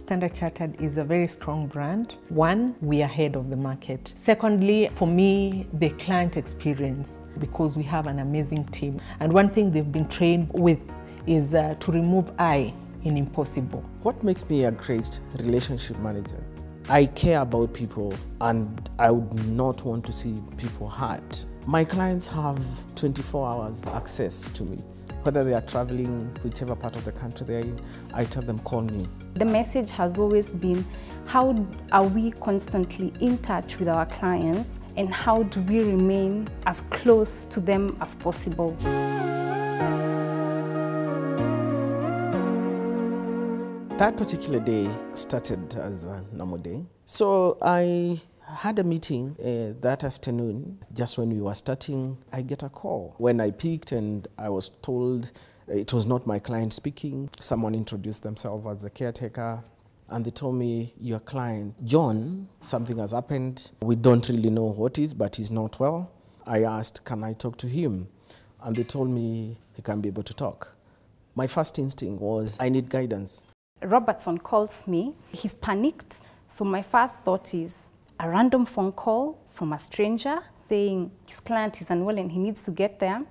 Standard Chartered is a very strong brand. One, we are ahead of the market. Secondly, for me, the client experience, because we have an amazing team. And one thing they've been trained with is to remove I in impossible. What makes me a great relationship manager? I care about people and I would not want to see people hurt. My clients have 24 hours access to me. Whether they are traveling, whichever part of the country they're in, I tell them, call me. The message has always been, how are we constantly in touch with our clients and how do we remain as close to them as possible? That particular day started as a normal day. So I had a meeting that afternoon. Just when we were starting, I get a call. When I picked and I was told it was not my client speaking, someone introduced themselves as a caretaker and they told me, your client, John, something has happened. We don't really know what is, but he's not well. I asked, can I talk to him? And they told me he can't be able to talk. My first instinct was, I need guidance. Robertson calls me. He's panicked. So my first thought is a random phone call from a stranger saying his client is unwell and he needs to get there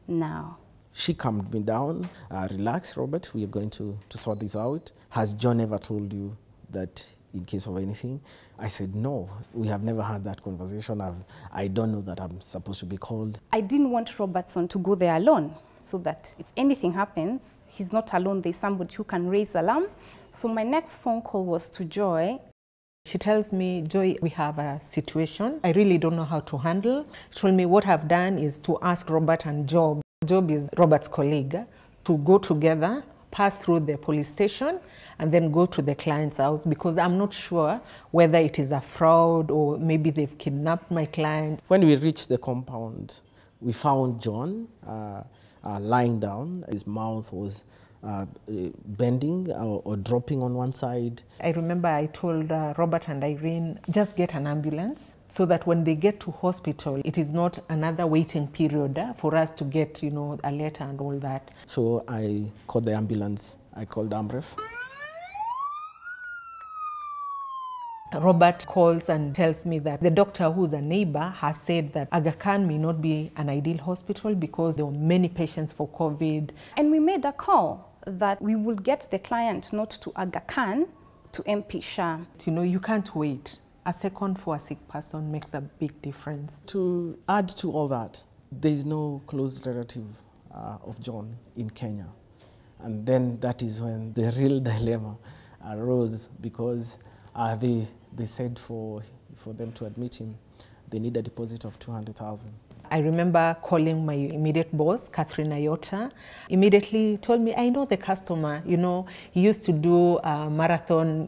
now. She calmed me down. Relax, Robert, we are going to sort this out. Has John ever told you that in case of anything? I said, no, we have never had that conversation. I don't know that I'm supposed to be called. I didn't want Robertson to go there alone so that if anything happens, he's not alone, there's somebody who can raise alarm. So my next phone call was to Joy. She tells me, Joy, we have a situation I really don't know how to handle. She told me what I've done is to ask Robert and Job. Job is Robert's colleague, to go together, pass through the police station, and then go to the client's house because I'm not sure whether it is a fraud or maybe they've kidnapped my client. When we reached the compound, we found John lying down. His mouth was bending or dropping on one side. I remember I told Robert and Irene, just get an ambulance so that when they get to hospital, it is not another waiting period for us to get, a letter and all that. So I called the ambulance. I called Amref. Robert calls and tells me that the doctor, who's a neighbor, has said that Aga Khan may not be an ideal hospital because there were many patients for COVID. And we made a call that we will get the client not to Aga Khan, to MP Shah. You can't wait. A second for a sick person makes a big difference. To add to all that, there is no close relative of John in Kenya. And then that is when the real dilemma arose because they said for them to admit him, they need a deposit of 200,000. I remember calling my immediate boss, Catherine Ayota, immediately told me, I know the customer, he used to do marathon,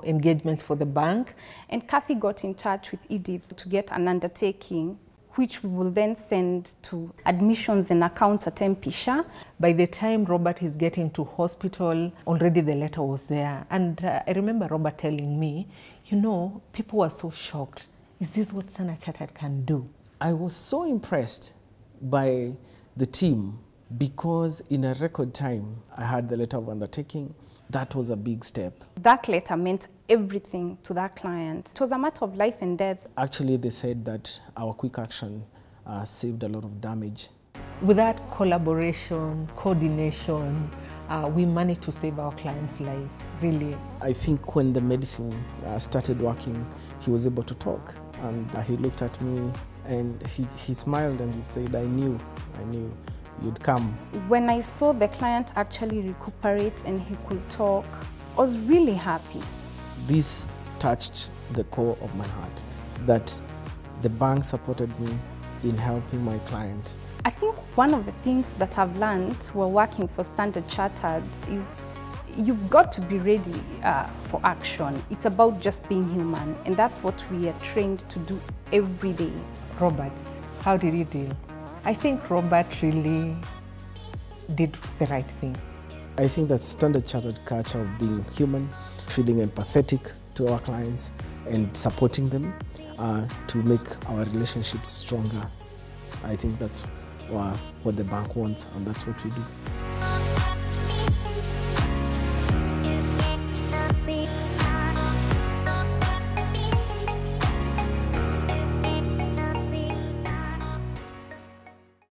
engagements for the bank. And Kathy got in touch with Edith to get an undertaking, which we will then send to admissions and accounts at MP Shah. By the time Robert is getting to hospital, already the letter was there. And I remember Robert telling me, people were so shocked. Is this what Standard Chartered can do? I was so impressed by the team because in a record time, I had the letter of undertaking. That was a big step. That letter meant everything to that client. It was a matter of life and death. Actually, they said that our quick action saved a lot of damage. With that collaboration, coordination, we managed to save our client's life, really. I think when the medicine started working, he was able to talk. And he looked at me and he smiled and he said, I knew you'd come. When I saw the client actually recuperate and he could talk, I was really happy. This touched the core of my heart, that the bank supported me in helping my client. I think one of the things that I've learned while working for Standard Chartered is you've got to be ready for action. It's about just being human, and that's what we are trained to do every day. Robert, how did you deal? I think Robert really did the right thing. I think that Standard Chartered culture of being human, feeling empathetic to our clients and supporting them to make our relationships stronger. I think that's what the bank wants, and that's what we do.